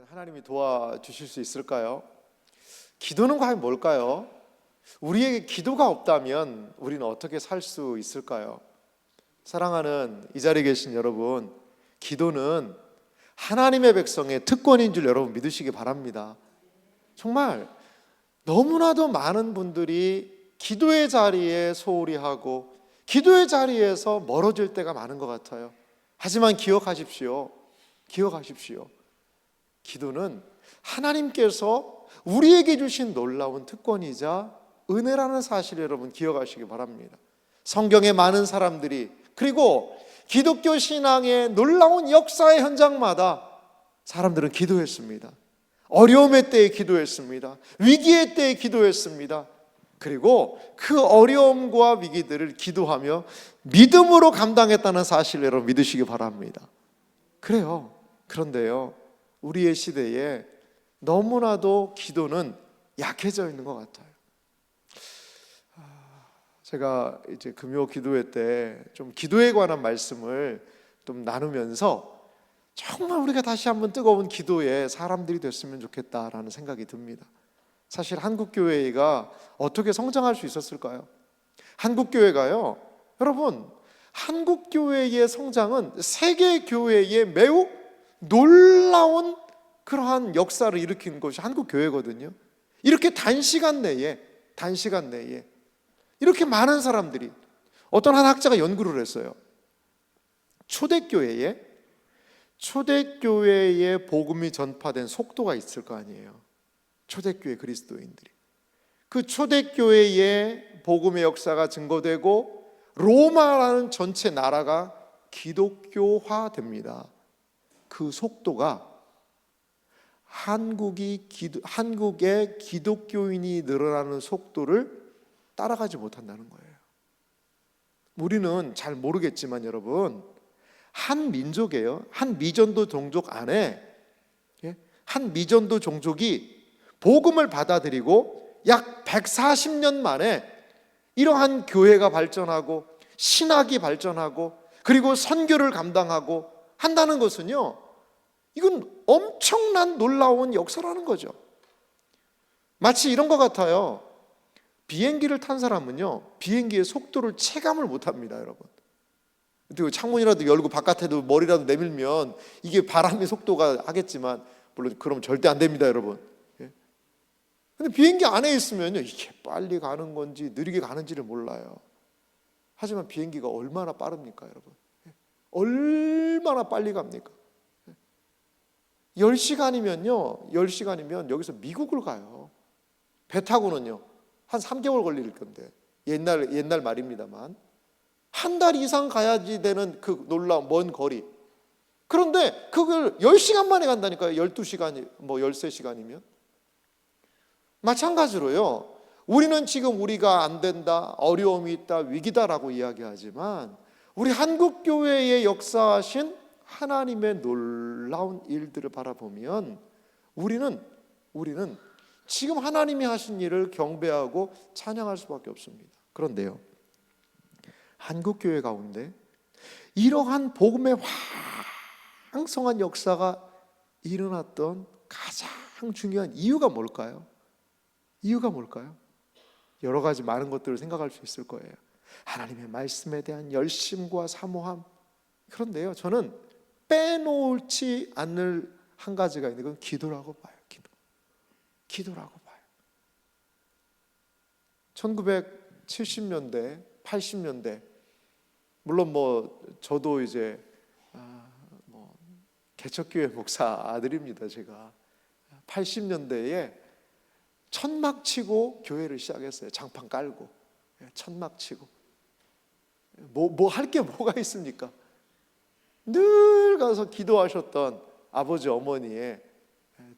하나님이 도와주실 수 있을까요? 기도는 과연 뭘까요? 우리에게 기도가 없다면 우리는 어떻게 살 수 있을까요? 사랑하는 이 자리에 계신 여러분, 기도는 하나님의 백성의 특권인 줄 여러분 믿으시기 바랍니다. 정말 너무나도 많은 분들이 기도의 자리에 소홀히 하고 기도의 자리에서 멀어질 때가 많은 것 같아요. 하지만 기억하십시오. 기도는 하나님께서 우리에게 주신 놀라운 특권이자 은혜라는 사실을 여러분 기억하시기 바랍니다. 성경의 많은 사람들이, 그리고 기독교 신앙의 놀라운 역사의 현장마다 사람들은 기도했습니다. 어려움의 때에 기도했습니다. 위기의 때에 기도했습니다. 그리고 그 어려움과 위기들을 기도하며 믿음으로 감당했다는 사실을 여러분 믿으시기 바랍니다. 그래요. 그런데요, 우리의 시대에 너무나도 기도는 약해져 있는 것 같아요. 제가 이제 금요 기도회 때 좀 기도에 관한 말씀을 좀 나누면서 정말 우리가 다시 한번 뜨거운 기도의 사람들이 됐으면 좋겠다라는 생각이 듭니다. 사실 한국교회가 어떻게 성장할 수 있었을까요? 한국교회가요, 여러분, 한국교회의 성장은 세계교회의 매우 놀라운 그러한 역사를 일으킨 것이 한국교회거든요. 이렇게 단시간 내에 이렇게 많은 사람들이, 어떤 한 학자가 연구를 했어요. 초대교회에 복음이 전파된 속도가 있을 거 아니에요. 초대교회 그리스도인들이, 그 초대교회의 복음의 역사가 증거되고 로마라는 전체 나라가 기독교화됩니다. 그 속도가 한국의 기독교인이 늘어나는 속도를 따라가지 못한다는 거예요. 우리는 잘 모르겠지만 여러분, 한 민족이에요. 한 미전도 종족 안에 한 미전도 종족이 복음을 받아들이고 약 140년 만에 이러한 교회가 발전하고 신학이 발전하고 그리고 선교를 감당하고 한다는 것은요, 이건 엄청난 놀라운 역사라는 거죠. 마치 이런 것 같아요. 비행기를 탄 사람은요, 비행기의 속도를 체감을 못합니다, 여러분. 창문이라도 열고 바깥에도 머리라도 내밀면 이게 바람의 속도가 하겠지만, 물론 그러면 절대 안 됩니다, 여러분. 근데 비행기 안에 있으면요, 이게 빨리 가는 건지 느리게 가는지를 몰라요. 하지만 비행기가 얼마나 빠릅니까, 여러분? 얼마나 빨리 갑니까? 10시간이면 여기서 미국을 가요. 배 타고는요, 한 3개월 걸릴 건데, 옛날 말입니다만 한 달 이상 가야지 되는 그 놀라운 먼 거리. 그런데 그걸 10시간 만에 간다니까요. 12시간, 13시간이면. 마찬가지로요, 우리는 지금 우리가 안 된다, 어려움이 있다, 위기다라고 이야기하지만 우리 한국교회에 역사하신 하나님의 놀라운 일들을 바라보면 우리는 지금 하나님이 하신 일을 경배하고 찬양할 수밖에 없습니다. 그런데요, 한국교회 가운데 이러한 복음의 왕성한 역사가 일어났던 가장 중요한 이유가 뭘까요? 여러 가지 많은 것들을 생각할 수 있을 거예요. 하나님의 말씀에 대한 열심과 사모함. 그런데요, 저는 빼놓지 않을 한 가지가 있는 건 기도라고 봐요. 기도라고 봐요. 1970년대, 80년대, 물론 저도 이제 개척교회 목사 아들입니다. 제가 80년대에 천막 치고 교회를 시작했어요. 장판 깔고 천막 치고. 할 게 뭐가 있습니까? 늘 가서 기도하셨던 아버지 어머니의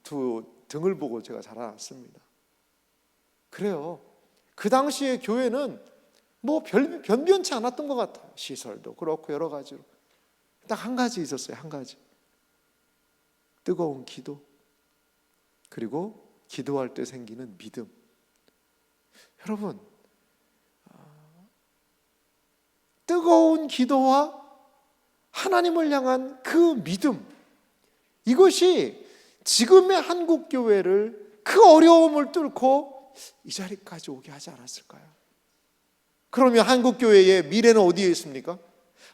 두 등을 보고 제가 자라났습니다. 그래요. 그 당시에 교회는 변변치 않았던 것 같아요. 시설도 그렇고 여러 가지로. 딱 한 가지 있었어요. 한 가지. 뜨거운 기도, 그리고 기도할 때 생기는 믿음. 여러분, 뜨거운 기도와 하나님을 향한 그 믿음, 이것이 지금의 한국 교회를 그 어려움을 뚫고 이 자리까지 오게 하지 않았을까요? 그러면 한국 교회의 미래는 어디에 있습니까?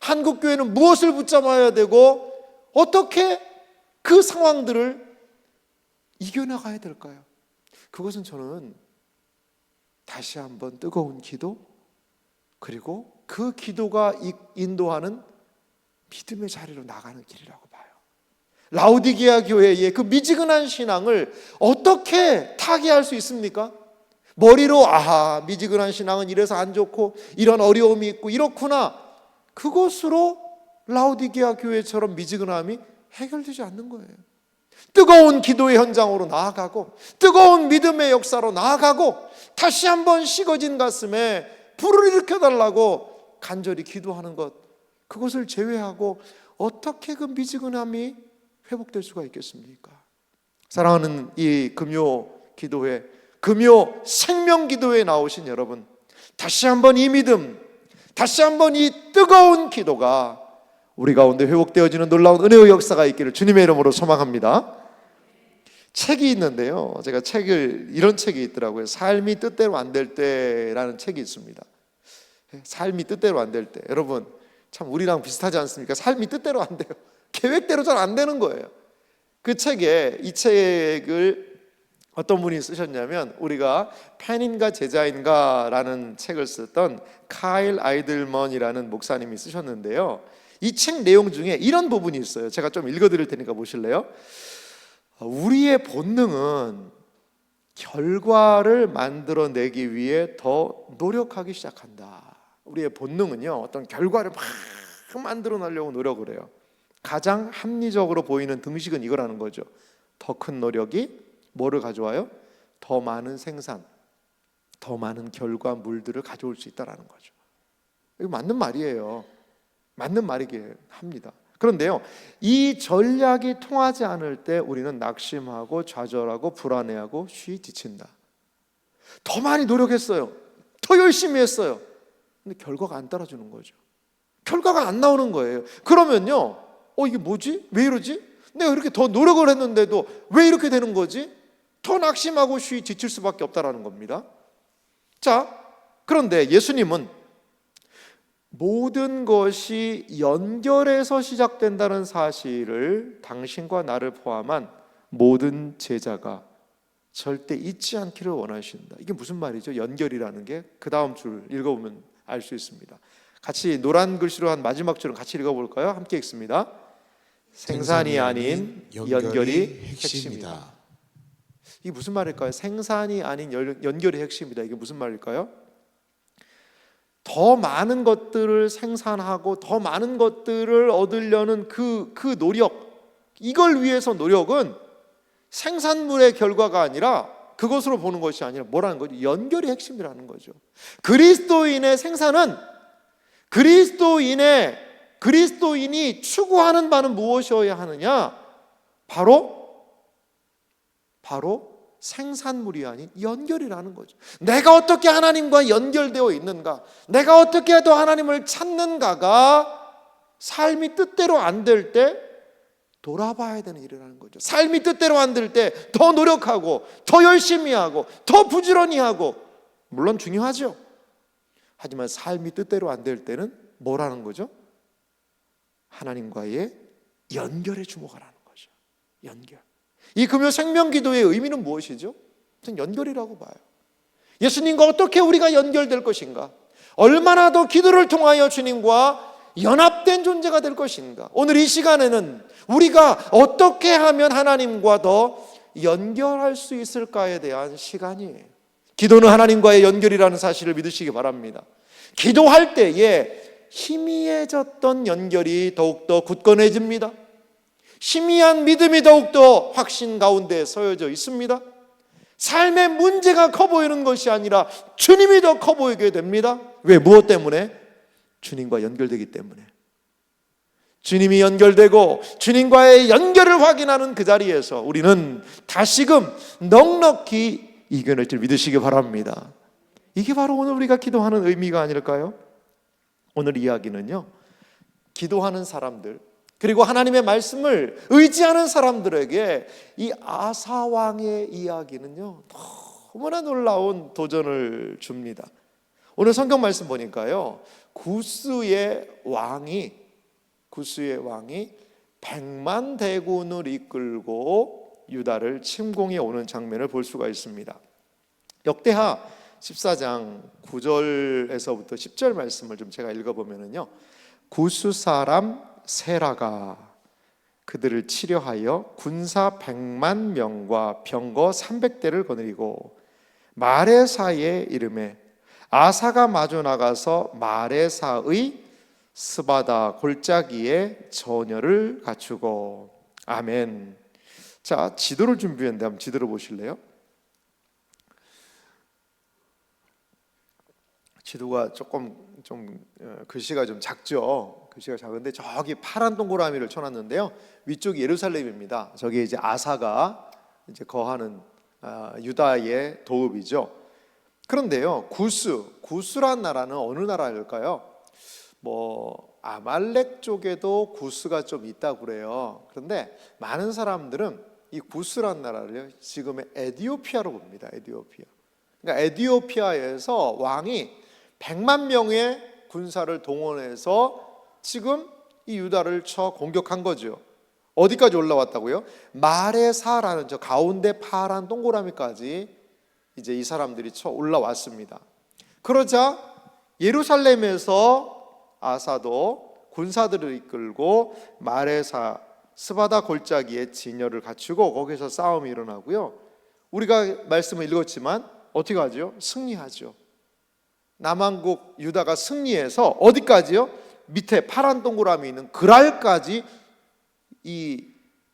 한국 교회는 무엇을 붙잡아야 되고 어떻게 그 상황들을 이겨나가야 될까요? 그것은 저는 다시 한번 뜨거운 기도, 그리고 그 기도가 인도하는 믿음의 자리로 나가는 길이라고 봐요. 라오디게아 교회의 그 미지근한 신앙을 어떻게 타개할 수 있습니까? 머리로 미지근한 신앙은 이래서 안 좋고 이런 어려움이 있고 이렇구나, 그것으로 라오디게아 교회처럼 미지근함이 해결되지 않는 거예요. 뜨거운 기도의 현장으로 나아가고 뜨거운 믿음의 역사로 나아가고 다시 한번 식어진 가슴에 불을 일으켜달라고 간절히 기도하는 것, 그것을 제외하고 어떻게 그 미지근함이 회복될 수가 있겠습니까? 사랑하는 이 금요 기도회, 금요 생명 기도에 나오신 여러분, 다시 한번 이 믿음, 다시 한번 이 뜨거운 기도가 우리 가운데 회복되어지는 놀라운 은혜의 역사가 있기를 주님의 이름으로 소망합니다. 책이 있는데요, 제가 이런 책이 있더라고요. 삶이 뜻대로 안 될 때라는 책이 있습니다. 삶이 뜻대로 안 될 때, 여러분 참 우리랑 비슷하지 않습니까? 삶이 뜻대로 안 돼요. 계획대로 잘 안 되는 거예요. 그 책에, 이 책을 어떤 분이 쓰셨냐면, 우리가 팬인가 제자인가 라는 책을 썼던 카일 아이들먼이라는 목사님이 쓰셨는데요, 이 책 내용 중에 이런 부분이 있어요. 제가 좀 읽어드릴 테니까 보실래요? 우리의 본능은 결과를 만들어내기 위해 더 노력하기 시작한다. 우리의 본능은요, 어떤 결과를 막 만들어내려고 노력을 해요. 가장 합리적으로 보이는 등식은 이거라는 거죠. 더 큰 노력이 뭐를 가져와요? 더 많은 생산, 더 많은 결과물들을 가져올 수 있다는 거죠. 이거 맞는 말이에요. 맞는 말이긴 합니다. 그런데요, 이 전략이 통하지 않을 때 우리는 낙심하고 좌절하고 불안해하고 쉬이 지친다. 더 많이 노력했어요. 더 열심히 했어요. 근데 결과가 안 따라주는 거죠. 결과가 안 나오는 거예요. 그러면요, 이게 뭐지? 왜 이러지? 내가 이렇게 더 노력을 했는데도 왜 이렇게 되는 거지? 더 낙심하고 쉬이 지칠 수밖에 없다라는 겁니다. 자, 그런데 예수님은 모든 것이 연결해서 시작된다는 사실을 당신과 나를 포함한 모든 제자가 절대 잊지 않기를 원하신다. 이게 무슨 말이죠? 연결이라는 게 그 다음 줄 읽어보면 알 수 있습니다. 같이 노란 글씨로 한 마지막 줄은 같이 읽어볼까요? 함께 읽습니다. 생산이 아닌 연결이 핵심이다. 이게 무슨 말일까요? 생산이 아닌 연결이 핵심이다. 이게 무슨 말일까요? 더 많은 것들을 생산하고 더 많은 것들을 얻으려는 그 노력, 이걸 위해서 노력은 생산물의 결과가 아니라, 그것으로 보는 것이 아니라 뭐라는 거죠? 연결이 핵심이라는 거죠. 그리스도인의 생산은, 그리스도인이 추구하는 바는 무엇이어야 하느냐? 바로 생산물이 아닌 연결이라는 거죠. 내가 어떻게 하나님과 연결되어 있는가, 내가 어떻게 더 하나님을 찾는가가 삶이 뜻대로 안 될 때 돌아봐야 되는 일이라는 거죠. 삶이 뜻대로 안 될 때 더 노력하고 더 열심히 하고 더 부지런히 하고, 물론 중요하죠. 하지만 삶이 뜻대로 안 될 때는 뭐라는 거죠? 하나님과의 연결에 주목하라는 거죠. 연결. 이 금요 생명기도의 의미는 무엇이죠? 저는 연결이라고 봐요. 예수님과 어떻게 우리가 연결될 것인가? 얼마나 더 기도를 통하여 주님과 연합된 존재가 될 것인가? 오늘 이 시간에는 우리가 어떻게 하면 하나님과 더 연결할 수 있을까에 대한 시간이에요. 기도는 하나님과의 연결이라는 사실을 믿으시기 바랍니다. 기도할 때에 희미해졌던 연결이 더욱더 굳건해집니다. 희미한 믿음이 더욱더 확신 가운데 서여져 있습니다. 삶의 문제가 커 보이는 것이 아니라 주님이 더 커 보이게 됩니다. 왜? 무엇 때문에? 주님과 연결되기 때문에. 주님이 연결되고 주님과의 연결을 확인하는 그 자리에서 우리는 다시금 넉넉히 이겨낼 줄 믿으시기 바랍니다. 이게 바로 오늘 우리가 기도하는 의미가 아닐까요? 오늘 이야기는요, 기도하는 사람들, 그리고 하나님의 말씀을 의지하는 사람들에게 이 아사 왕의 이야기는요, 너무나 놀라운 도전을 줍니다. 오늘 성경 말씀 보니까요, 구스의 왕이 100만 대군을 이끌고 유다를 침공해 오는 장면을 볼 수가 있습니다. 역대하 14장 9절에서부터 10절 말씀을 좀 제가 읽어보면요, 구스 사람 세라가 그들을 치려하여 군사 100만 명과 병거 300대를 거느리고 마레사의 이름에 아사가 마주 나가서 마레사의 스바다 골짜기에 전열을 갖추고. 아멘. 자, 지도를 준비했는데 한번 지도를 보실래요? 지도가 조금 글씨가 좀 작죠. 글씨가 작은데 저기 파란 동그라미를 쳐놨는데요, 위쪽이 예루살렘입니다. 저기 이제 아사가 이제 거하는 유다의 도읍이죠. 그런데요, 구스란 나라는 어느 나라일까요? 아말렉 쪽에도 구스가 좀 있다고 그래요. 그런데 많은 사람들은 이 구스란 나라를 지금의 에디오피아로 봅니다. 에디오피아. 그러니까 에디오피아에서 왕이 100만 명의 군사를 동원해서 지금 이 유다를 쳐 공격한 거죠. 어디까지 올라왔다고요? 마레사라는 저 가운데 파란 동그라미까지 이제 이 사람들이 쳐 올라왔습니다. 그러자 예루살렘에서 아사도 군사들을 이끌고 마레사 스바다 골짜기에 진열을 갖추고 거기서 싸움이 일어나고요, 우리가 말씀을 읽었지만 어떻게 하죠? 승리하죠. 남왕국 유다가 승리해서 어디까지요? 밑에 파란 동그라미 있는 그랄까지 이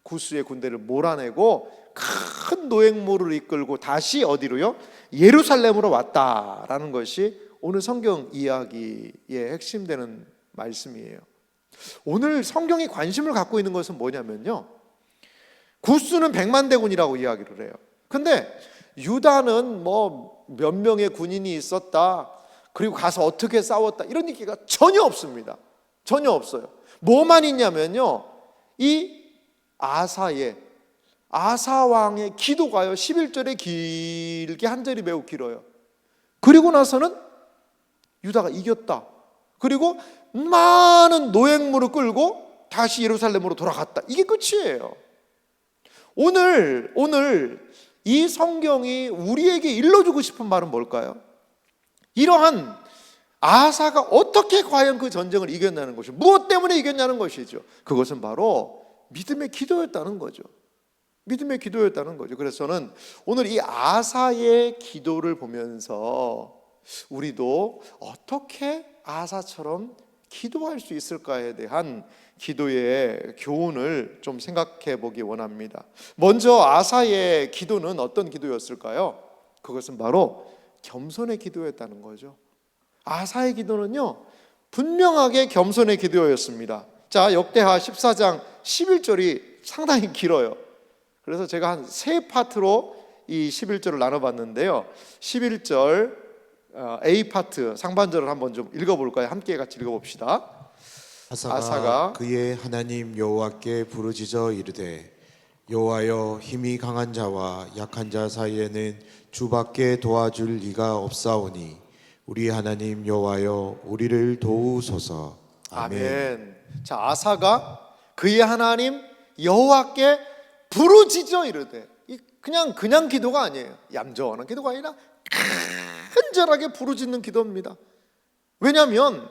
구스의 군대를 몰아내고 큰 노획물을 이끌고 다시 어디로요? 예루살렘으로 왔다라는 것이 오늘 성경 이야기의 핵심되는 말씀이에요. 오늘 성경이 관심을 갖고 있는 것은 뭐냐면요, 구스는 100만 대군이라고 이야기를 해요. 근데 유다는 몇 명의 군인이 있었다, 그리고 가서 어떻게 싸웠다, 이런 얘기가 전혀 없습니다. 전혀 없어요. 뭐만 있냐면요, 이 아사 왕의 기도가요, 11절에 길게 한 절이 매우 길어요. 그리고 나서는 유다가 이겼다, 그리고 많은 노획물을 끌고 다시 예루살렘으로 돌아갔다, 이게 끝이에요. 오늘 이 성경이 우리에게 일러주고 싶은 말은 뭘까요? 이러한 아사가 어떻게 과연 그 전쟁을 이겼냐는 것이죠. 무엇 때문에 이겼냐는 것이죠. 그것은 바로 믿음의 기도였다는 거죠. 믿음의 기도였다는 거죠. 그래서 저는 오늘 이 아사의 기도를 보면서 우리도 어떻게 아사처럼 기도할 수 있을까에 대한 기도의 교훈을 좀 생각해 보기 원합니다. 먼저 아사의 기도는 어떤 기도였을까요? 그것은 바로 겸손의 기도였다는 거죠. 아사의 기도는요, 분명하게 겸손의 기도였습니다. 자, 역대하 14장 11절이 상당히 길어요. 그래서 제가 한 세 파트로 이 11절을 나눠봤는데요, 11절 A 파트 상반절을 한번 좀 읽어볼까요? 함께 같이 읽어봅시다. 아사가 그의 하나님 여호와께 부르짖어 이르되, 여호와여, 힘이 강한 자와 약한 자 사이에는 주밖에 도와줄 이가 없사오니 우리 하나님 여호와여, 우리를 도우소서. 아멘. 자, 아사가 그의 하나님 여호와께 부르짖어 이르되, 그냥 기도가 아니에요. 얌전한 기도가 아니라 간절하게 부르짖는 기도입니다. 왜냐하면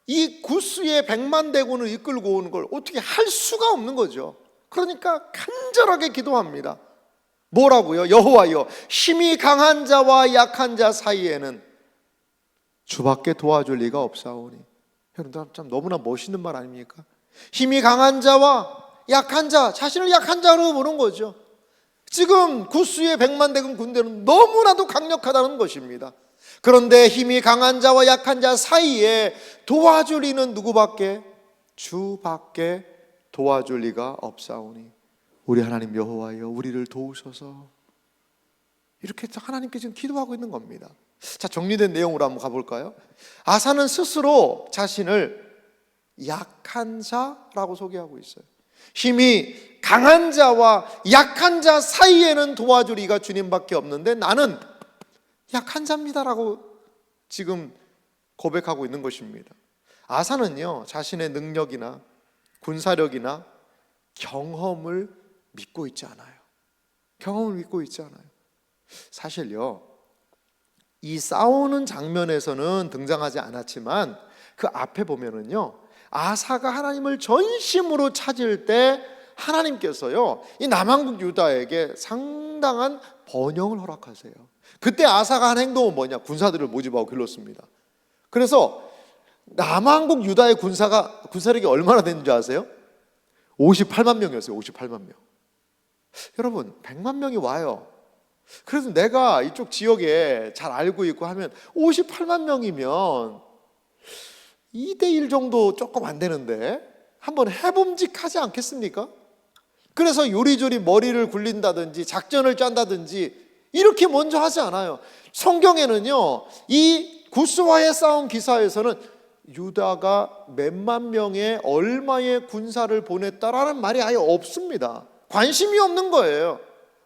이 구스의 100만 대군을 이끌고 오는 걸 어떻게 할 수가 없는 거죠. 그러니까 간절하게 기도합니다. 뭐라고요? 여호와여, 힘이 강한 자와 약한 자 사이에는 주밖에 도와줄 리가 없사오니. 여러분, 참 너무나 멋있는 말 아닙니까? 힘이 강한 자와 약한 자, 자신을 약한 자로 보는 거죠. 지금 구스의 100만 대군 군대는 너무나도 강력하다는 것입니다. 그런데 힘이 강한 자와 약한 자 사이에 도와줄 이는 누구밖에? 주밖에 도와줄 리가 없사오니 우리 하나님 여호와여, 우리를 도우소서. 이렇게 하나님께 지금 기도하고 있는 겁니다. 자, 정리된 내용으로 한번 가볼까요? 아사는 스스로 자신을 약한 자라고 소개하고 있어요. 힘이 강한 자와 약한 자 사이에는 도와줄 이가 주님밖에 없는데 나는 약한 자입니다라고 지금 고백하고 있는 것입니다. 아사는요, 자신의 능력이나 군사력이나 경험을 믿고 있지 않아요. 경험을 믿고 있지 않아요. 사실요, 이 싸우는 장면에서는 등장하지 않았지만 그 앞에 보면은요, 아사가 하나님을 전심으로 찾을 때 하나님께서요, 이 남한국 유다에게 상당한 번영을 허락하세요. 그때 아사가 한 행동은 뭐냐? 군사들을 모집하고 길렀습니다. 그래서 남한국 유다의 군사력이 얼마나 됐는지 아세요? 58만 명이었어요. 58만 명. 여러분, 100만 명이 와요. 그래서 내가 이쪽 지역에 잘 알고 있고 하면 58만 명이면 2대1 정도 조금 안 되는데 한번 해봄직하지 않겠습니까? 그래서 요리조리 머리를 굴린다든지 작전을 짠다든지 이렇게 먼저 하지 않아요. 성경에는요, 이 구스와의 싸움 기사에서는 유다가 몇만 명의 얼마의 군사를 보냈다라는 말이 아예 없습니다. 관심이 없는 거예요.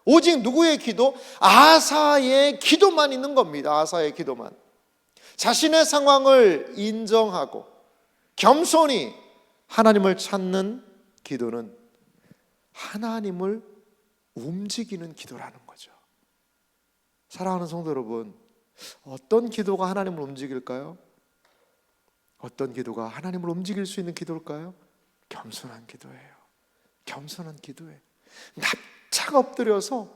오직 누구의 기도? 아사의 기도만 있는 겁니다. 아사의 기도만. 자신의 상황을 인정하고 겸손히 하나님을 찾는 기도는 하나님을 움직이는 기도라는 거죠. 사랑하는 성도 여러분, 어떤 기도가 하나님을 움직일까요? 어떤 기도가 하나님을 움직일 수 있는 기도일까요? 겸손한 기도예요. 겸손한 기도예요. 납작 엎드려서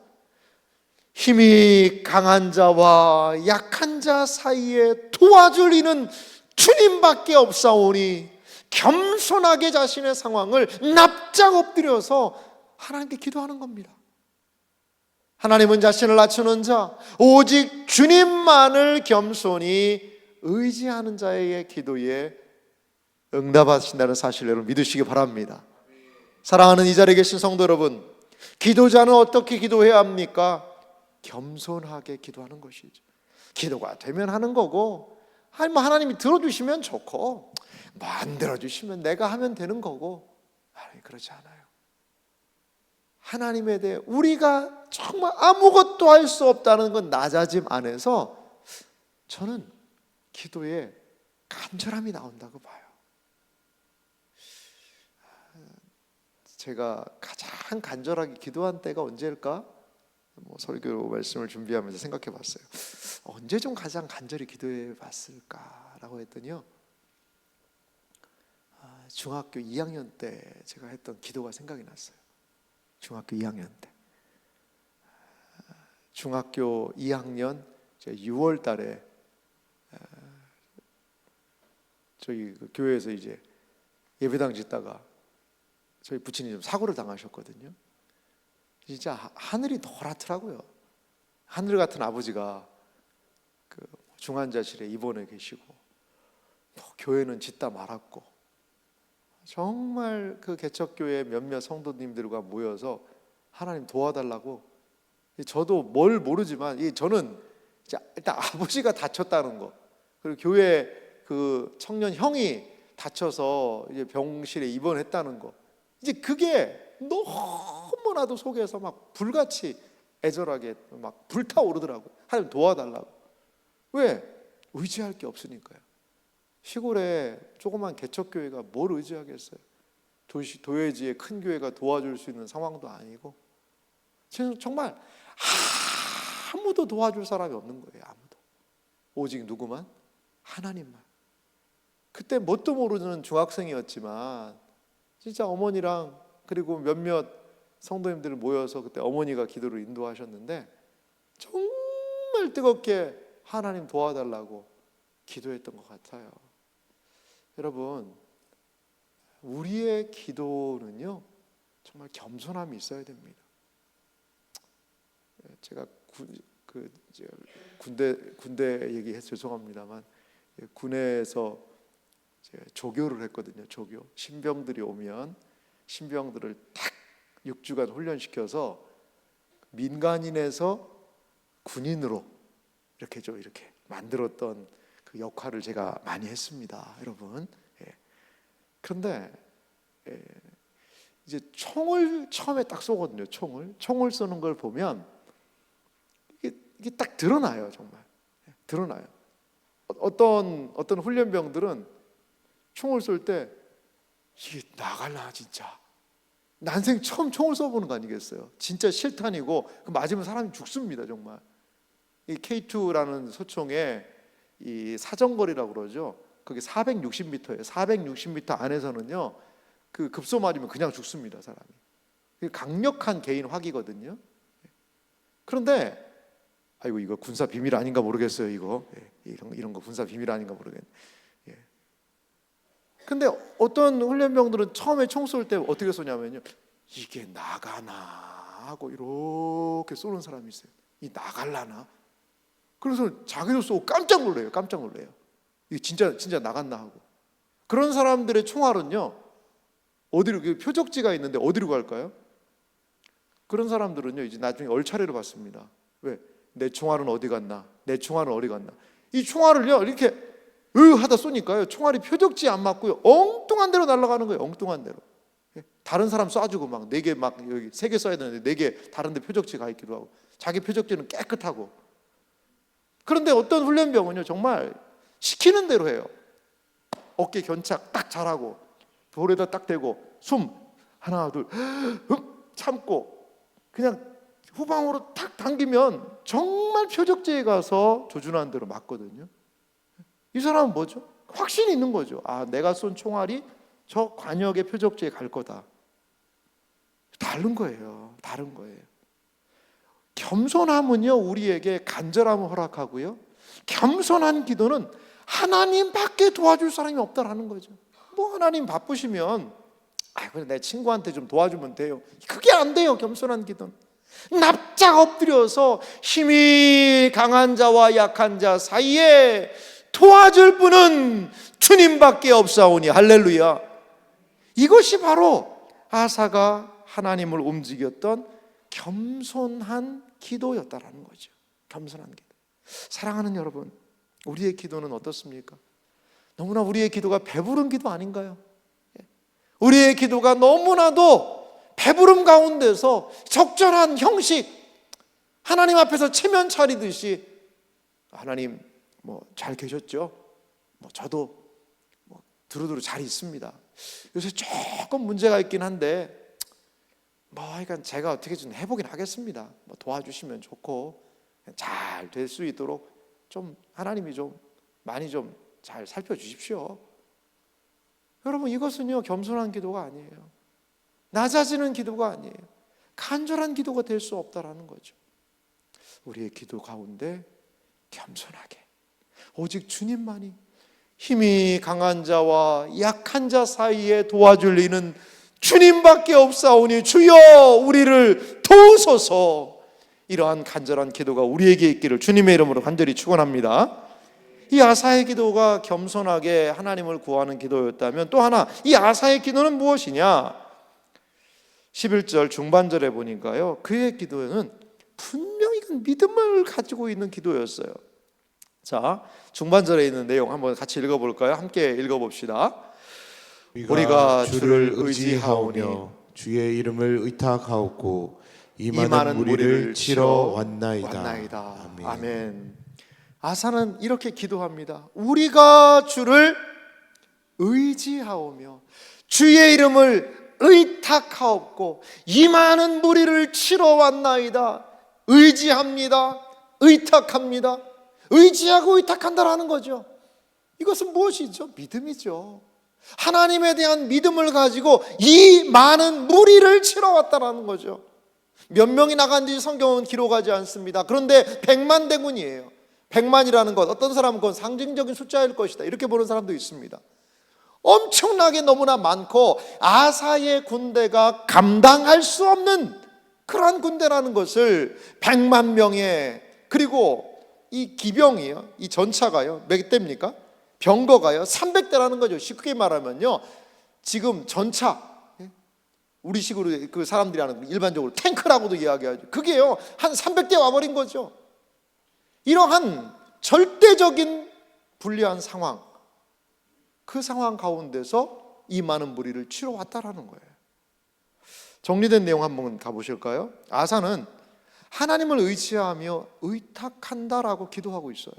힘이 강한 자와 약한 자 사이에 도와줄 이는 주님밖에 없사오니 겸손하게 자신의 상황을 납작 엎드려서 하나님께 기도하는 겁니다. 하나님은 자신을 낮추는 자, 오직 주님만을 겸손히 의지하는 자의 기도에 응답하신다는 사실을 여러분 믿으시기 바랍니다. 사랑하는 이 자리에 계신 성도 여러분, 기도자는 어떻게 기도해야 합니까? 겸손하게 기도하는 것이죠. 기도가 되면 하는 거고, 하나님이 들어주시면 좋고, 뭐 안 들어주시면 내가 하면 되는 거고, 그렇지 않아요. 하나님에 대해 우리가 정말 아무것도 할 수 없다는 건 낮아짐 안에서 저는 기도에 간절함이 나온다고 봐요. 제가 가장 간절하게 기도한 때가 언제일까? 설교 말씀을 준비하면서 생각해 봤어요. 언제 좀 가장 간절히 기도해 봤을까라고 했더니요, 중학교 2학년 때 제가 했던 기도가 생각이 났어요. 중학교 2학년 때. 중학교 2학년 6월 달에 저희 그 교회에서 이제 예배당 짓다가 저희 부친이 좀 사고를 당하셨거든요. 진짜 하늘이 노랗더라고요. 하늘 같은 아버지가 그 중환자실에 입원해 계시고, 교회는 짓다 말았고, 정말 그 개척교회 몇몇 성도님들과 모여서 하나님 도와달라고, 저도 뭘 모르지만 저는 일단 아버지가 다쳤다는 거, 그리고 교회 그 청년 형이 다쳐서 이제 병실에 입원했다는 거, 이제 그게 너무나도 속에서 막 불같이 애절하게 막 불타오르더라고요. 하나님 도와달라고. 왜? 의지할 게 없으니까요. 시골에 조그만 개척교회가 뭘 의지하겠어요? 도회지에 큰 교회가 도와줄 수 있는 상황도 아니고, 정말 아무도 도와줄 사람이 없는 거예요. 아무도. 오직 누구만? 하나님만. 그때 뭣도 모르는 중학생이었지만 진짜 어머니랑 그리고 몇몇 성도님들 모여서 그때 어머니가 기도를 인도하셨는데 정말 뜨겁게 하나님 도와달라고 기도했던 것 같아요. 여러분, 우리의 기도는요, 정말 겸손함이 있어야 됩니다. 제가 군대 얘기해서 죄송합니다만, 군에서 조교를 했거든요. 조교. 신병들이 오면 신병들을 딱 6주간 훈련시켜서 민간인에서 군인으로 이렇게 만들었던 그 역할을 제가 많이 했습니다, 여러분. 그런데 이제 총을 처음에 딱 쏘거든요. 총을 쏘는 걸 보면 이게 딱 드러나요. 정말 드러나요. 어떤 훈련병들은 총을 쏠 때 이게 나갈라 진짜. 난생 처음 총을 쏘보는 거 아니겠어요? 진짜 실탄이고 그 맞으면 사람이 죽습니다. 정말. 이 K2라는 소총의 이 사정거리라고 그러죠. 그게 460m예요. 460m 안에서는요, 그 급소 맞으면 그냥 죽습니다, 사람이. 강력한 개인 화기거든요. 그런데 아이고 이거 군사 비밀 아닌가 모르겠어요. 이거 이런 거 군사 비밀 아닌가 모르겠네. 근데 어떤 훈련병들은 처음에 총 쏠 때 어떻게 쏘냐면요, 이게 나가나 하고 이렇게 쏘는 사람이 있어요. 이 나갈라나? 그래서 자기도 쏘고 깜짝 놀래요. 이게 진짜 나갔나 하고. 그런 사람들의 총알은요, 어디로, 표적지가 있는데 어디로 갈까요? 그런 사람들은요, 이제 나중에 얼차례로 받습니다. 왜? 내 총알은 어디 갔나? 내 총알은 어디 갔나? 이 총알을요, 이렇게 하다 쏘니까요, 총알이 표적지에 안 맞고요, 엉뚱한 데로 날아가는 거예요. 엉뚱한 데로. 다른 사람 쏴주고 막 4개 막 여기 3개 쏴야 되는데 4개 다른 데 표적지 가 있기도 하고, 자기 표적지는 깨끗하고. 그런데 어떤 훈련병은요, 정말 시키는 대로 해요. 어깨 견착 딱 잘하고, 돌에다 딱 대고, 숨 하나 둘 참고 그냥 후방으로 탁 당기면 정말 표적지에 가서 조준한 대로 맞거든요. 이 사람은 뭐죠? 확신이 있는 거죠. 아, 내가 쏜 총알이 저 관역의 표적지에 갈 거다. 다른 거예요. 겸손함은요, 우리에게 간절함을 허락하고요, 겸손한 기도는 하나님밖에 도와줄 사람이 없다라는 거죠. 뭐 하나님 바쁘시면 그래 내 친구한테 좀 도와주면 돼요. 그게 안 돼요. 겸손한 기도는 납작 엎드려서 힘이 강한 자와 약한 자 사이에 도와줄 분은 주님밖에 없사오니. 할렐루야. 이것이 바로 아사가 하나님을 움직였던 겸손한 기도였다라는 거죠. 겸손한 기도. 사랑하는 여러분, 우리의 기도는 어떻습니까? 너무나 우리의 기도가 배부른 기도 아닌가요? 우리의 기도가 너무나도 배부름 가운데서 적절한 형식, 하나님 앞에서 체면 차리듯이, 하나님 뭐 잘 계셨죠? 뭐 저도 뭐 두루두루 잘 있습니다. 요새 조금 문제가 있긴 한데 뭐 그러니까 제가 어떻게 좀 해보긴 하겠습니다. 뭐 도와주시면 좋고 잘 될 수 있도록 좀 하나님이 좀 많이 좀 잘 살펴주십시오. 여러분, 이것은요 겸손한 기도가 아니에요. 낮아지는 기도가 아니에요. 간절한 기도가 될 수 없다라는 거죠. 우리의 기도 가운데 겸손하게 오직 주님만이 힘이 강한 자와 약한 자 사이에 도와줄 이는 주님밖에 없사오니 주여 우리를 도우소서. 이러한 간절한 기도가 우리에게 있기를 주님의 이름으로 간절히 축원합니다. 이 아사의 기도가 겸손하게 하나님을 구하는 기도였다면, 또 하나 이 아사의 기도는 무엇이냐? 11절 중반절에 보니까요, 그의 기도는 분명히 믿음을 가지고 있는 기도였어요. 자, 중반절에 있는 내용 한번 같이 읽어볼까요? 함께 읽어봅시다. 우리가 주를 의지하오며 주의 이름을 의탁하옵고 이 많은 무리를 치러 왔나이다. 아멘. 아사는 이렇게 기도합니다. 우리가 주를 의지하오며 주의 이름을 의탁하옵고 이 많은 무리를 치러 왔나이다. 의지합니다. 의탁합니다. 의지하고 의탁한다라는 거죠. 이것은 무엇이죠? 믿음이죠. 하나님에 대한 믿음을 가지고 이 많은 무리를 치러 왔다라는 거죠. 몇 명이 나간지 성경은 기록하지 않습니다. 그런데 100만 대군이에요. 100만이라는 것, 어떤 사람은 그건 상징적인 숫자일 것이다 이렇게 보는 사람도 있습니다. 엄청나게 너무나 많고 아사의 군대가 감당할 수 없는 그러한 군대라는 것을 100만 명의, 그리고 이 기병이요, 이 전차가요 몇 대입니까? 병거가요 300대라는 거죠. 쉽게 말하면요, 지금 전차, 우리식으로 그 사람들이 하는 일반적으로 탱크라고도 이야기하죠. 그게요 한 300대 와버린 거죠. 이러한 절대적인 불리한 상황, 그 상황 가운데서 이 많은 무리를 치러 왔다라는 거예요. 정리된 내용 한번 가보실까요? 아사는 하나님을 의지하며 의탁한다라고 기도하고 있어요.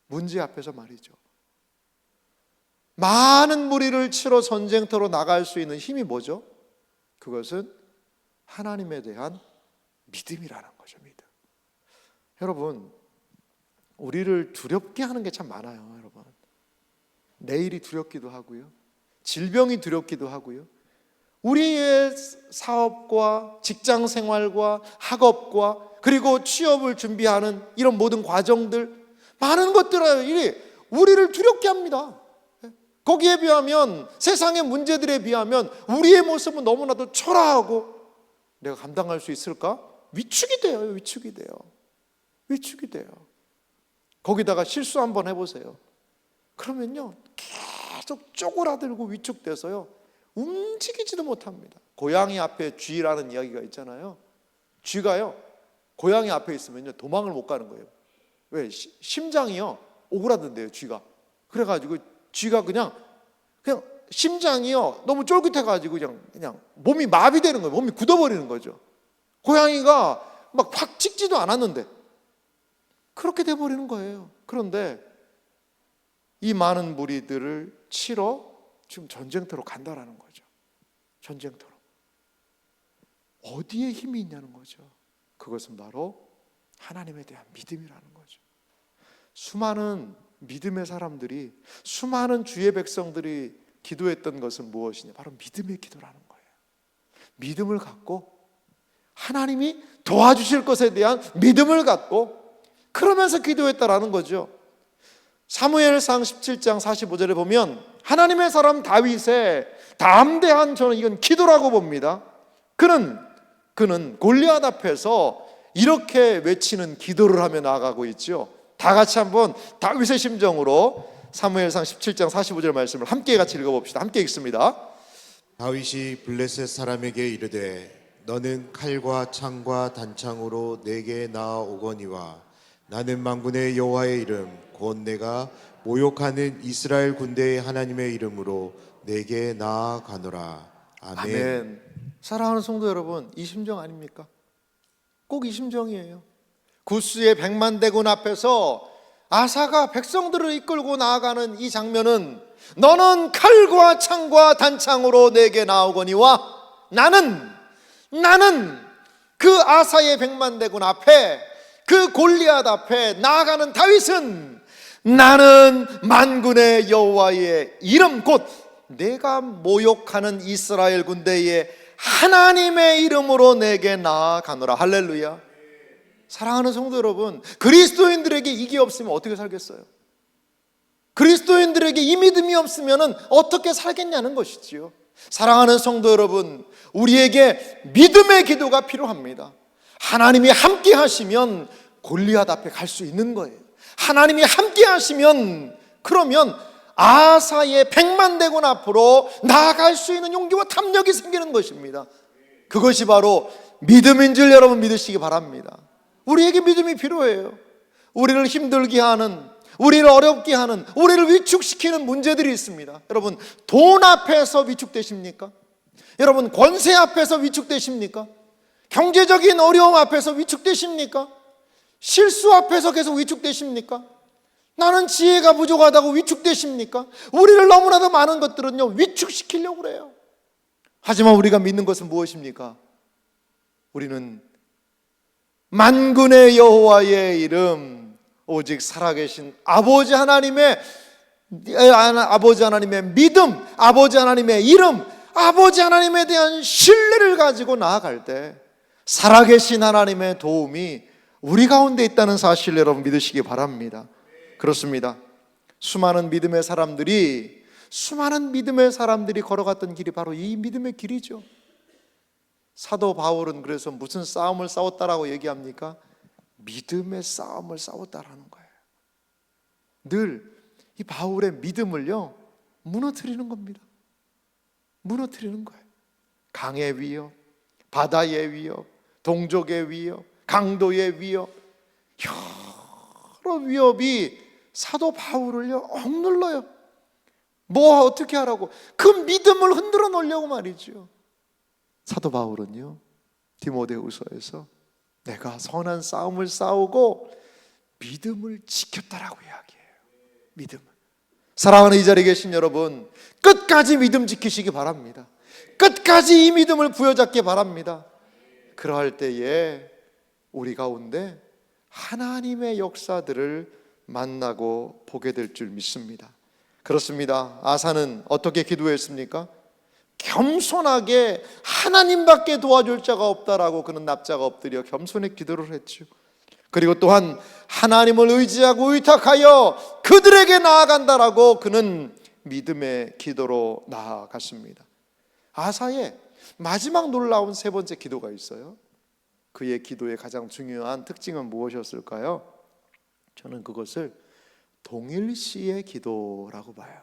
문제 앞에서 말이죠. 많은 무리를 치러 전쟁터로 나갈 수 있는 힘이 뭐죠? 그것은 하나님에 대한 믿음이라는 거죠. 믿음. 여러분, 우리를 두렵게 하는 게 참 많아요. 여러분, 내일이 두렵기도 하고요, 질병이 두렵기도 하고요, 우리의 사업과 직장 생활과 학업과 그리고 취업을 준비하는 이런 모든 과정들, 많은 것들이 우리를 두렵게 합니다. 거기에 비하면, 세상의 문제들에 비하면 우리의 모습은 너무나도 초라하고 내가 감당할 수 있을까? 위축이 돼요. 위축이 돼요. 위축이 돼요. 거기다가 실수 한번 해보세요. 그러면요, 계속 쪼그라들고 위축돼서요, 움직이지도 못합니다. 고양이 앞에 쥐라는 이야기가 있잖아요. 쥐가요, 고양이 앞에 있으면요 도망을 못 가는 거예요. 왜? 심장이요 오그라든대요, 쥐가. 그래가지고 쥐가 그냥 심장이요 너무 쫄깃해가지고 그냥 몸이 마비되는 거예요. 몸이 굳어버리는 거죠. 고양이가 막 확 찍지도 않았는데 그렇게 돼버리는 거예요. 그런데 이 많은 무리들을 치러 지금 전쟁터로 간다라는 거죠. 전쟁터로. 어디에 힘이 있냐는 거죠. 그것은 바로 하나님에 대한 믿음이라는 거죠. 수많은 믿음의 사람들이, 수많은 주의 백성들이 기도했던 것은 무엇이냐? 바로 믿음의 기도라는 거예요. 믿음을 갖고, 하나님이 도와주실 것에 대한 믿음을 갖고 그러면서 기도했다라는 거죠. 사무엘상 17장 45절에 보면 하나님의 사람 다윗의 담대한, 저는 이건 기도라고 봅니다. 그는 골리앗 앞에서 이렇게 외치는 기도를 하며 나아가고 있죠. 다 같이 한번 다윗의 심정으로 사무엘상 17장 45절 말씀을 함께 같이 읽어봅시다. 함께 읽습니다. 다윗이 블레셋 사람에게 이르되 너는 칼과 창과 단창으로 내게 나아오거니와 나는 만군의 여호와의 이름 곧 내가 모욕하는 이스라엘 군대의 하나님의 이름으로 내게 나아가노라. 아멘. 아멘. 사랑하는 성도 여러분, 이 심정 아닙니까? 꼭 이 심정이에요. 구스의 100만 대군 앞에서 아사가 백성들을 이끌고 나아가는 이 장면은, 너는 칼과 창과 단창으로 내게 나오거니와 나는 그 아사의 100만 대군 앞에, 그 골리앗 앞에 나아가는 다윗은 나는 만군의 여호와의 이름 곧 내가 모욕하는 이스라엘 군대의 하나님의 이름으로 내게 나아가노라. 할렐루야. 사랑하는 성도 여러분, 그리스도인들에게 이게 없으면 어떻게 살겠어요? 그리스도인들에게 이 믿음이 없으면 어떻게 살겠냐는 것이지요. 사랑하는 성도 여러분, 우리에게 믿음의 기도가 필요합니다. 하나님이 함께 하시면 골리앗 앞에 갈 수 있는 거예요. 하나님이 함께 하시면, 그러면 아사의 100만 대군 앞으로 나아갈 수 있는 용기와 탐욕이 생기는 것입니다. 그것이 바로 믿음인 줄 여러분 믿으시기 바랍니다. 우리에게 믿음이 필요해요. 우리를 힘들게 하는, 우리를 어렵게 하는, 우리를 위축시키는 문제들이 있습니다. 여러분, 돈 앞에서 위축되십니까? 여러분, 권세 앞에서 위축되십니까? 경제적인 어려움 앞에서 위축되십니까? 실수 앞에서 계속 위축되십니까? 나는 지혜가 부족하다고 위축되십니까? 우리를 너무나도 많은 것들은요 위축시키려고 그래요. 하지만 우리가 믿는 것은 무엇입니까? 우리는 만군의 여호와의 이름, 오직 살아계신 아버지 하나님의 믿음, 아버지 하나님의 이름, 아버지 하나님에 대한 신뢰를 가지고 나아갈 때 살아계신 하나님의 도움이 우리 가운데 있다는 사실 여러분 믿으시기 바랍니다. 그렇습니다. 수많은 믿음의 사람들이 걸어갔던 길이 바로 이 믿음의 길이죠. 사도 바울은 그래서 무슨 싸움을 싸웠다라고 얘기합니까? 믿음의 싸움을 싸웠다라는 거예요. 늘 이 바울의 믿음을요 무너뜨리는 겁니다. 무너뜨리는 거예요. 강의 위협, 바다의 위협, 동족의 위협, 강도의 위협, 여러 위협이 사도 바울을요 억눌러요. 뭐 어떻게 하라고 그 믿음을 흔들어 놓으려고 말이죠. 사도 바울은요 디모데후서에서 내가 선한 싸움을 싸우고 믿음을 지켰다라고 이야기해요. 믿음을. 사랑하는 이 자리에 계신 여러분, 끝까지 믿음 지키시기 바랍니다. 끝까지 이 믿음을 부여잡기 바랍니다. 그러할 때에 우리 가운데 하나님의 역사들을 만나고 보게 될 줄 믿습니다. 그렇습니다. 아사는 어떻게 기도했습니까? 겸손하게 하나님밖에 도와줄 자가 없다라고 그는 납자가 엎드려 겸손히 기도를 했죠. 그리고 또한 하나님을 의지하고 의탁하여 그들에게 나아간다라고 그는 믿음의 기도로 나아갔습니다. 아사의 마지막 놀라운 세 번째 기도가 있어요. 그의 기도의 가장 중요한 특징은 무엇이었을까요? 저는 그것을 동일시의 기도라고 봐요.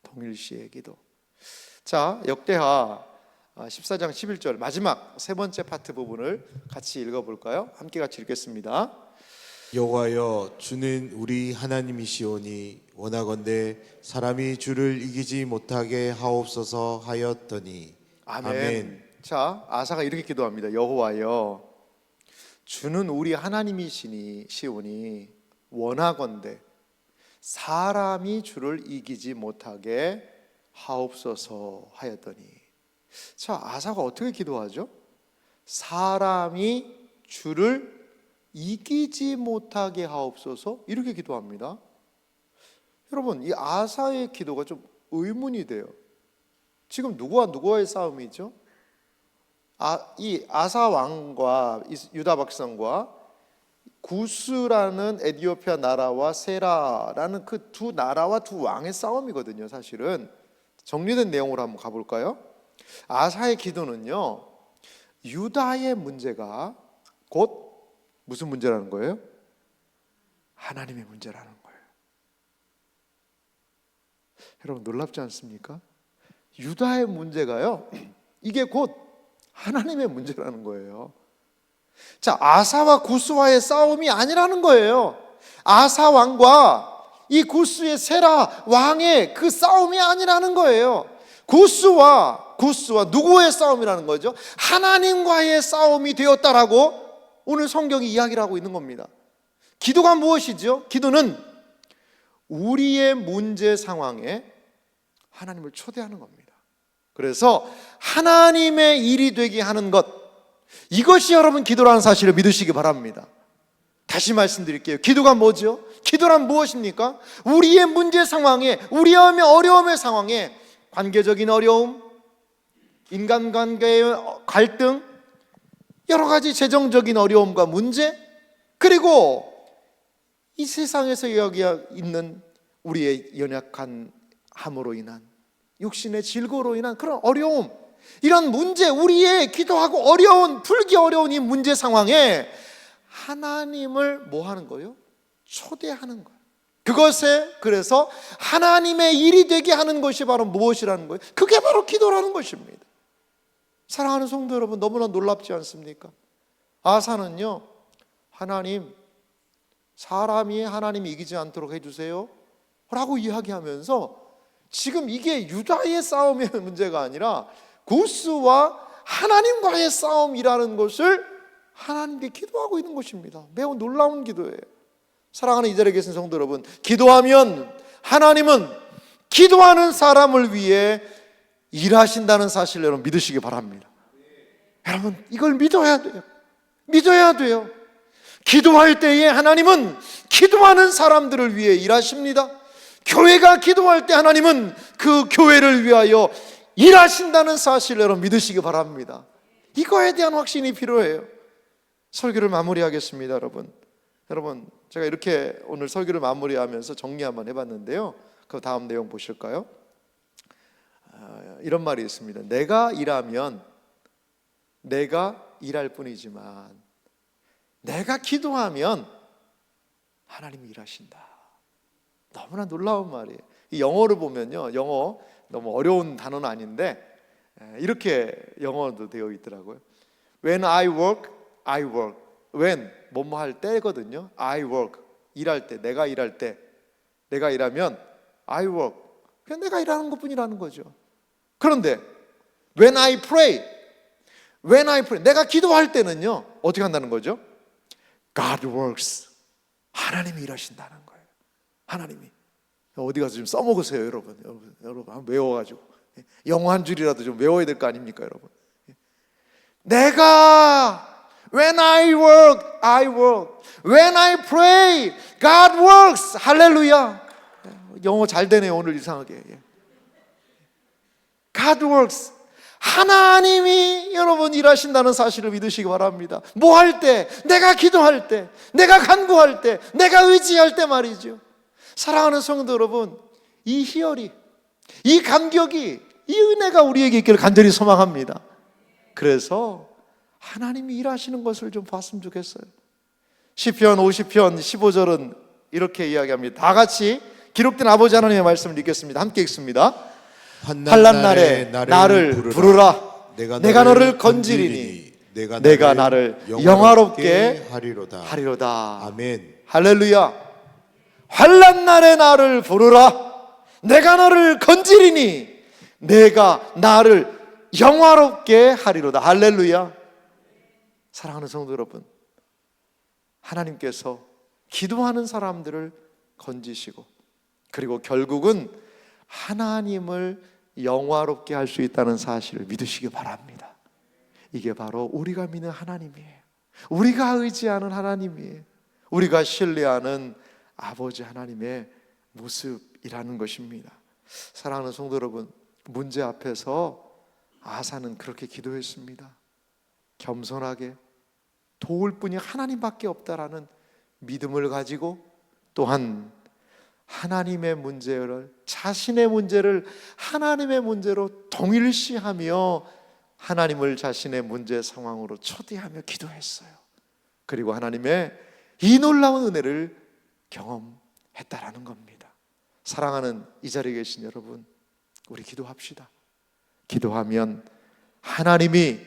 동일시의 기도. 자, 역대하 14장 11절 마지막 세 번째 파트 부분을 같이 읽어볼까요? 함께 같이 읽겠습니다. 여호와여 주는 우리 하나님이시오니 원하건대 사람이 주를 이기지 못하게 하옵소서 하였더니 아멘. 자, 아사가 이렇게 기도합니다. 여호와여 주는 우리 하나님이시오니 원하건대 사람이 주를 이기지 못하게 하옵소서 하였더니. 자, 아사가 어떻게 기도하죠? 사람이 주를 이기지 못하게 하옵소서 이렇게 기도합니다. 여러분, 이 아사의 기도가 좀 의문이 돼요. 지금 누구와 누구와의 싸움이죠? 이 아사 왕과 유다 백성과 구스라는 에디오피아 나라와 세라라는 그 두 나라와 두 왕의 싸움이거든요. 사실은 정리된 내용으로 한번 가볼까요? 아사의 기도는요 유다의 문제가 곧 무슨 문제라는 거예요? 하나님의 문제라는 거예요. 여러분 놀랍지 않습니까? 유다의 문제가요 이게 곧 하나님의 문제라는 거예요. 자, 아사와 구스와의 싸움이 아니라는 거예요. 아사 왕과 이 구스의 세라 왕의 그 싸움이 아니라는 거예요. 구스와 누구의 싸움이라는 거죠? 하나님과의 싸움이 되었다라고 오늘 성경이 이야기를 하고 있는 겁니다. 기도가 무엇이죠? 기도는 우리의 문제 상황에 하나님을 초대하는 겁니다. 그래서 하나님의 일이 되게 하는 것, 이것이 여러분 기도라는 사실을 믿으시기 바랍니다. 다시 말씀드릴게요. 기도가 뭐죠? 기도란 무엇입니까? 우리의 문제 상황에, 우리의 어려움의 상황에 관계적인 어려움, 인간관계의 갈등, 여러 가지 재정적인 어려움과 문제, 그리고 이 세상에서 여기 있는 우리의 연약한 함으로 인한 육신의 질고로 인한 그런 어려움, 이런 문제, 우리의 기도하고 풀기 어려운 이 문제 상황에 하나님을 뭐 하는 거예요? 초대하는 거예요. 그것에 그래서 하나님의 일이 되게 하는 것이 바로 무엇이라는 거예요? 그게 바로 기도라는 것입니다. 사랑하는 성도 여러분, 너무나 놀랍지 않습니까? 아사는요, 하나님, 사람이 하나님 이기지 않도록 해주세요 라고 이야기하면서 지금 이게 유다의 싸움의 문제가 아니라 구스와 하나님과의 싸움이라는 것을 하나님께 기도하고 있는 것입니다. 매우 놀라운 기도예요. 사랑하는 이 자리에 계신 성도 여러분, 기도하면 하나님은 기도하는 사람을 위해 일하신다는 사실을 여러분 믿으시기 바랍니다. 여러분 이걸 믿어야 돼요. 믿어야 돼요. 기도할 때에 하나님은 기도하는 사람들을 위해 일하십니다. 교회가 기도할 때 하나님은 그 교회를 위하여 일하신다는 사실을 여러분 믿으시기 바랍니다. 이거에 대한 확신이 필요해요. 설교를 마무리하겠습니다. 여러분 제가 이렇게 오늘 설교를 마무리하면서 정리 한번 해봤는데요, 그 다음 내용 보실까요? 이런 말이 있습니다. 내가 일하면 내가 일할 뿐이지만 내가 기도하면 하나님이 일하신다. 너무나 놀라운 말이에요. 이 영어를 보면요, 영어 너무 어려운 단어는 아닌데 이렇게 영어도 되어 있더라고요. When I work, I work. When 뭐뭐 할 때거든요. I work 일할 때, 내가 일할 때, 내가 일하면 I work 그냥 내가 일하는 것뿐이라는 거죠. 그런데 when I pray, 내가 기도할 때는요, 어떻게 한다는 거죠? God works. 하나님이 일하신다는 거예요. 하나님이. 어디 가서 좀 써먹으세요, 여러분. 여러분 한번 외워가지고 영어 한 줄이라도 좀 외워야 될 거 아닙니까, 여러분? 내가 when I work, I work. When I pray, God works. 할렐루야. 영어 잘 되네요, 오늘 이상하게. God works. 하나님이 여러분 일하신다는 사실을 믿으시기 바랍니다. 뭐 할 때, 내가 기도할 때, 내가 간구할 때, 내가 의지할 때 말이죠. 사랑하는 성도 여러분, 이 희열이, 이 감격이, 이 은혜가 우리에게 있기를 간절히 소망합니다. 그래서 하나님이 일하시는 것을 좀 봤으면 좋겠어요. 시편 50편 15절은 이렇게 이야기합니다. 다 같이 기록된 아버지 하나님의 말씀을 읽겠습니다. 함께 읽습니다. 환난 날에 나를 부르라. 내가 너를 건지리니 내가 나를 영화롭게 하리로다. 아멘. 할렐루야. 환난 날에 나를 부르라. 내가 너를 건지리니 내가 나를 영화롭게 하리로다. 할렐루야. 사랑하는 성도 여러분, 하나님께서 기도하는 사람들을 건지시고, 그리고 결국은 하나님을 영화롭게 할 수 있다는 사실을 믿으시기 바랍니다. 이게 바로 우리가 믿는 하나님이에요. 우리가 의지하는 하나님이에요. 우리가 신뢰하는 아버지 하나님의 모습이라는 것입니다. 사랑하는 성도 여러분, 문제 앞에서 아사는 그렇게 기도했습니다. 겸손하게 도울 분이 하나님밖에 없다라는 믿음을 가지고, 또한 하나님의 문제를, 자신의 문제를 하나님의 문제로 동일시하며 하나님을 자신의 문제 상황으로 초대하며 기도했어요. 그리고 하나님의 이 놀라운 은혜를 경험했다라는 겁니다. 사랑하는 이 자리에 계신 여러분, 우리 기도합시다. 기도하면 하나님이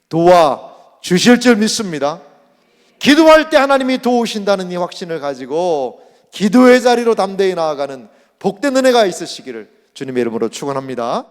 도와주실 줄 믿습니다. 기도할 때 하나님이 도우신다는 이 확신을 가지고 기도의 자리로 담대히 나아가는 복된 은혜가 있으시기를 주님의 이름으로 축원합니다.